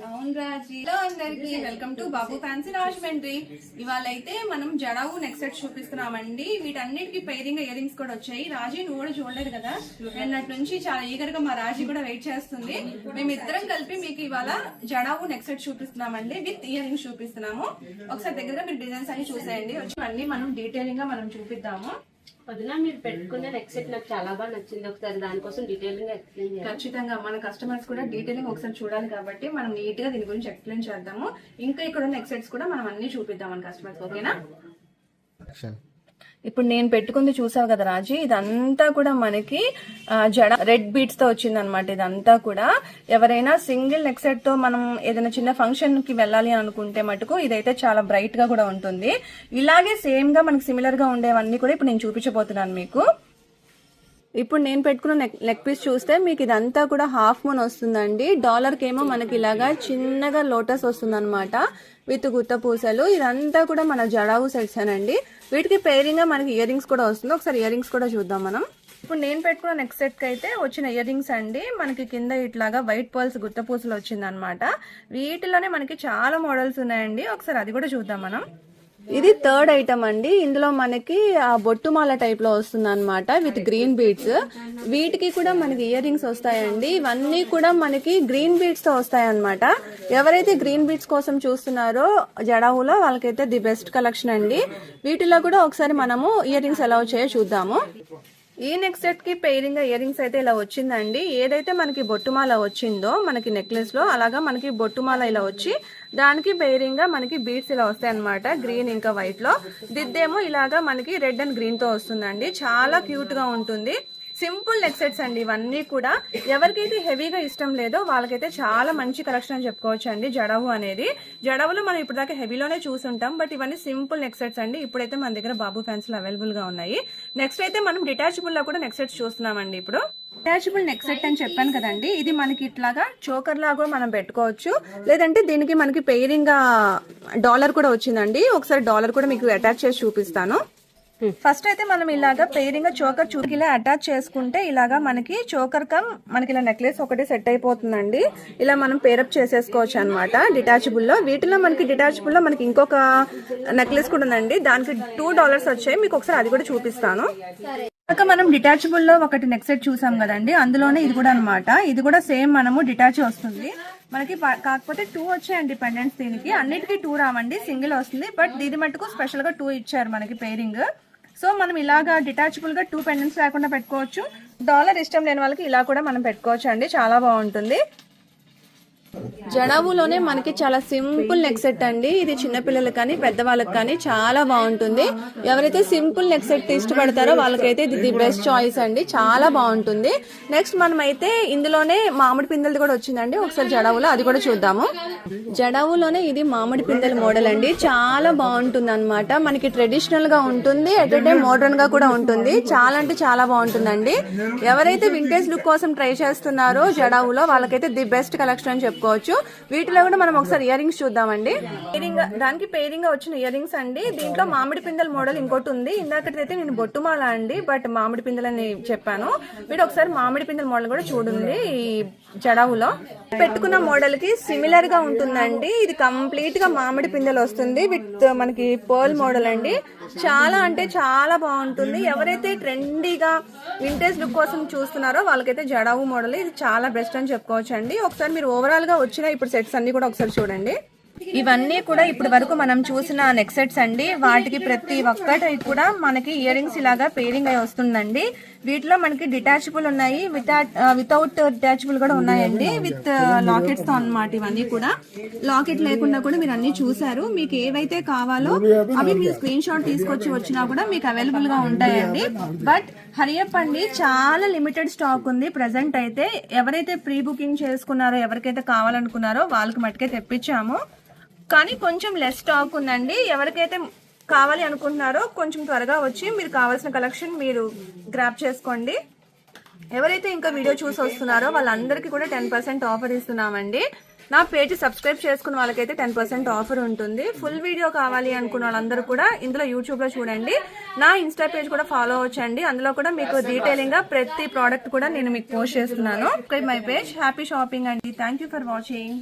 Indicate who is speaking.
Speaker 1: అవును రాజీ. హలో అందరికి, welcome to Babu fancy Rajahmundry. ఇవాళ అయితే మనం జడావు నెక్ సెట్ చూపిస్తున్నామండి. వీటన్నిటికి పైరింగ్ ఇయర్ రింగ్స్ కూడా వచ్చాయి. రాజీ నువ్వు కూడా చూడలేదు కదా, నిన్నటి నుంచి చాలా ఈగర్ గా మా రాజీ కూడా వెయిట్ చేస్తుంది. మేమిద్దరం కలిపి మీకు ఇవాళ జడావు నెక్ సెట్ చూపిస్తున్నామండి, విత్ ఇయర్ రింగ్స్ చూపిస్తున్నాము. ఒకసారి దగ్గరగా మీరు డిజైన్స్ అన్ని చూసేయండి. అన్ని మనం డీటెయిలింగ్ గా మనం చూపిద్దాము.
Speaker 2: వదిన మీరు పెట్టుకున్న నెక్ సెట్ నాకు చాలా బాగా నచ్చింది. ఒకసారి దానికోసం డీటెయిలింగ్ గా ఎక్స్ప్లెయిన్ చేయాలి.
Speaker 1: ఖచ్చితంగా మన కస్టమర్స్ కూడా డీటెయిలింగ్ ఒకసారి చూడాలి కాబట్టి మనం నీట్ గా దీని గురించి ఎక్స్ప్లెయిన్ చేద్దాము. ఇంకా ఇక్కడ ఉన్న నెక్ సెట్స్ కూడా మనం అన్ని చూపిద్దాం మన కస్టమర్స్. ఓకేనా? ఇప్పుడు నేను పెట్టుకుంది చూసావు కదా రాజీ, ఇదంతా కూడా మనకి జడ రెడ్ బీట్స్ తో వచ్చింది అనమాట. ఇదంతా కూడా ఎవరైనా సింగిల్ నెక్ సెట్ తో మనం ఏదైనా చిన్న ఫంక్షన్ కి వెళ్ళాలి అనుకుంటే మటుకు ఇదైతే చాలా బ్రైట్ గా కూడా ఉంటుంది. ఇలాగే సేమ్ గా మనకి సిమిలర్ గా ఉండేవన్నీ కూడా ఇప్పుడు నేను చూపించబోతున్నాను మీకు. ఇప్పుడు నేను పెట్టుకున్న నెక్ పీస్ చూస్తే మీకు ఇదంతా కూడా హాఫ్ మూన్ వస్తుందండి. డాలర్ కేమో మనకి ఇలాగా చిన్నగా లోటస్ వస్తుంది అనమాట, విత్ గుత్త పూసలు. ఇదంతా కూడా మన జడావు సెట్స్ అనండి. వీటికి పేరింగ్ గా మనకి ఇయర్ రింగ్స్ కూడా వస్తుంది. ఒకసారి ఇయర్ రింగ్స్ కూడా చూద్దాం మనం. ఇప్పుడు నేను పెట్టుకున్న నెక్ సెట్ కి అయితే వచ్చిన ఇయర్ రింగ్స్ అండి, మనకి కింద ఇట్లాగా వైట్ పర్ల్స్ గుత్త పూసలు వచ్చింది అనమాట. వీటిలోనే మనకి చాలా మోడల్స్ ఉన్నాయండి. ఒకసారి అది కూడా చూద్దాం మనం. ఇది థర్డ్ ఐటమ్ అండి. ఇందులో మనకి ఆ బొట్టుమాల టైప్ లో వస్తుంది అనమాట, విత్ గ్రీన్ బీడ్స్. వీటికి కూడా మనకి ఇయర్ రింగ్స్ వస్తాయండి. ఇవన్నీ కూడా మనకి గ్రీన్ బీడ్స్ తో వస్తాయి అనమాట. ఎవరైతే గ్రీన్ బీడ్స్ కోసం చూస్తున్నారో జడావులో వాళ్ళకైతే ది బెస్ట్ కలెక్షన్ అండి. వీటిలో కూడా ఒకసారి మనము ఇయర్ రింగ్స్ ఎలా వచ్చాయో చూద్దాము. ఈ నెక్ సెట్ కి పేరింగ్ ఇయర్ రింగ్స్ అయితే ఇలా వచ్చిందండి. ఏదైతే మనకి బొట్టుమాల వచ్చిందో మనకి నెక్లెస్ లో, అలాగా మనకి బొట్టుమాల ఇలా వచ్చి దానికి పేరింగ్ గా మనకి బీడ్స్ ఇలా వస్తాయి అనమాట, గ్రీన్ ఇంకా వైట్ లో. దిద్దేమో ఇలాగా మనకి రెడ్ అండ్ గ్రీన్ తో వస్తుందండి. చాలా క్యూట్ గా ఉంటుంది. సింపుల్ నెక్ సెట్స్ అండి ఇవన్నీ కూడా. ఎవరికైతే హెవీగా ఇష్టం లేదో వాళ్ళకైతే చాలా మంచి కలెక్షన్ అని చెప్పుకోవచ్చు అండి జడావు అనేది. జడావులో మనం ఇప్పుడు దాకా హెవీలోనే చూసుంటాం, బట్ ఇవన్నీ సింపుల్ నెక్ సెట్స్ అండి. ఇప్పుడైతే మన దగ్గర బాబు ఫ్యాన్స్ లో అవైలబుల్ గా ఉన్నాయి. నెక్స్ట్ అయితే మనం డిటాచబుల్ లో కూడా నెక్ సెట్స్ చూస్తున్నామండి. ఇప్పుడు డిటాచబుల్ నెక్ సెట్ అని చెప్పాను కదండి, ఇది మనకి ఇట్లాగా చోకర్ లాగా మనం పెట్టుకోవచ్చు, లేదంటే దీనికి మనకి పెయిరింగ్ డాలర్ కూడా వచ్చిందండి. ఒకసారి డాలర్ కూడా మీకు అటాచ్ చేసి చూపిస్తాను. ఫస్ట్ అయితే మనం ఇలాగా పేరింగ్ చోకర్ ఇలా అటాచ్ చేసుకుంటే ఇలాగా మనకి చోకర్ కమ్ మనకి ఇలా నెక్లెస్ ఒకటి సెట్ అయిపోతుందండి. ఇలా మనం పేరప్ చేసేసుకోవచ్చు అనమాట డిటాచబుల్ లో. వీటిలో మనకి డిటాచబుల్ లో మనకి ఇంకొక నెక్లెస్ కూడా ఉందండి, దానికి $2 వచ్చాయి. మీకు ఒకసారి అది కూడా చూపిస్తాను. మనం డిటాచబుల్ లో ఒకటి నెక్ సెట్ చూసాం కదండి, అందులోనే ఇది కూడా అనమాట. ఇది కూడా సేమ్ మనము డిటాచ్ వస్తుంది మనకి, కాకపోతే 2 వచ్చాయండి పెండెంట్స్. దీనికి అన్నిటికీ 2 రావండి, సింగిల్ వస్తుంది. బట్ దీని మటుకు స్పెషల్ గా 2 ఇచ్చారు మనకి పేరింగ్. సో మనం ఇలాగా డిటాచబుల్ గా 2 పెండెంట్స్ లేకుండా పెట్టుకోవచ్చు. డాలర్ ఇష్టం లేని వాళ్ళకి ఇలా కూడా మనం పెట్టుకోవచ్చు అండి, చాలా బాగుంటుంది. జడావులోనే మనకి చాలా సింపుల్ నెక్ సెట్ అండి. ఇది చిన్నపిల్లలకు కానీ పెద్దవాళ్ళకి కానీ చాలా బాగుంటుంది. ఎవరైతే సింపుల్ నెక్ సెట్ ఇష్టపడతారో వాళ్ళకైతే ఇది ది బెస్ట్ చాయిస్ అండి, చాలా బాగుంటుంది. నెక్స్ట్ మనం అయితే ఇందులోనే మామిడి పిందెలది కూడా వచ్చిందండి. ఒకసారి జడావులో అది కూడా చూద్దాము. జడావులోనే ఇది మామిడి పిందెల మోడల్ అండి, చాలా బాగుంటుంది అనమాట. మనకి ట్రెడిషనల్ గా ఉంటుంది, అట్ ఎ టైం మోడర్న్ గా కూడా ఉంటుంది. చాలా అంటే చాలా బాగుంటుందండి. ఎవరైతే వింటేజ్ లుక్ కోసం ట్రై చేస్తున్నారో జడావులో వాళ్ళకైతే ది బెస్ట్ కలెక్షన్ అని చెప్పుకోవచ్చు. వీటిలో కూడా మనం ఒకసారి ఇయర్ రింగ్స్ చూద్దామండి. దానికి పేరింగ్ వచ్చిన ఇయర్ రింగ్స్ అండి. దీంట్లో మామిడి పిందెల మోడల్ ఇంకోటి ఉంది. ఇందాకైతే నేను బొట్టుమాల అండి, బట్ మామిడి పిందెలు అని చెప్పాను. వీడు ఒకసారి మామిడి పిందెల మోడల్ కూడా చూడండి. ఈ జడావులో పెట్టుకున్న మోడల్ కి సిమిలర్ గా ఉంటుందండి. ఇది కంప్లీట్ గా మామిడి పిందెలు వస్తుంది విత్ మనకి పర్ల్ మోడల్ అండి. చాలా అంటే చాలా బాగుంటుంది. ఎవరైతే ట్రెండీగా వింటేజ్ లుక్ కోసం చూస్తున్నారో వాళ్ళకైతే జడావు మోడల్ ఇది చాలా బెస్ట్ అని చెప్పుకోవచ్చు అండి. ఒకసారి మీరు ఓవరాల్ గా వచ్చిన ఇప్పుడు సెట్స్ అన్ని కూడా ఒకసారి చూడండి. ఇవన్నీ కూడా ఇప్పటి వరకు మనం చూసిన నెక్ సెట్స్ అండి. వాటికి ప్రతి ఒక్కటి కూడా మనకి ఇయర్ రింగ్స్ ఇలాగా పేరింగ్ అయి వస్తుందండి. వీటిలో మనకి డిటాచబుల్ ఉన్నాయి, వితౌట్ డిటాచబుల్ కూడా ఉన్నాయండి, విత్ లాకెట్స్ తో అన్నమాట. ఇవన్నీ కూడా లాకెట్ లేకుండా కూడా మీరు అన్ని చూసారు. మీకు ఏవైతే కావాలో అవి మీరు స్క్రీన్ షాట్ తీసుకొచ్చి వచ్చినా కూడా మీకు అవైలబుల్ గా ఉంటాయండి. బట్ హరియప్ అండి, చాలా లిమిటెడ్ స్టాక్ ఉంది ప్రెసెంట్ అయితే. ఎవరైతే ప్రీ బుకింగ్ చేసుకున్నారో, ఎవరికైతే కావాలనుకున్నారో వాళ్ళకి మట్టుకే తెప్పించాము, కానీ కొంచెం లెస్ స్టాక్ ఉందండి. ఎవరికైతే కావాలి అనుకుంటున్నారో కొంచెం త్వరగా వచ్చి మీరు కావాల్సిన కలెక్షన్ మీరు గ్రాప్ చేసుకోండి. ఎవరైతే ఇంకా వీడియో చూసి వస్తున్నారో వాళ్ళందరికీ కూడా 10% ఆఫర్ ఇస్తున్నామండి. నా పేజ్ సబ్స్క్రైబ్ చేసుకున్న వాళ్ళకైతే 10% ఆఫర్ ఉంటుంది. ఫుల్ వీడియో కావాలి అనుకున్న వాళ్ళందరూ కూడా ఇందులో యూట్యూబ్ లో చూడండి. నా ఇన్స్టా పేజ్ కూడా ఫాలో అవ్వచ్చండి. అందులో కూడా మీకు డీటెయిలింగ్ గా ప్రతి ప్రోడక్ట్ కూడా నేను మీకు పోస్ట్ చేస్తున్నాను. Subscribe my page. Happy shopping అండి. Thank you for watching.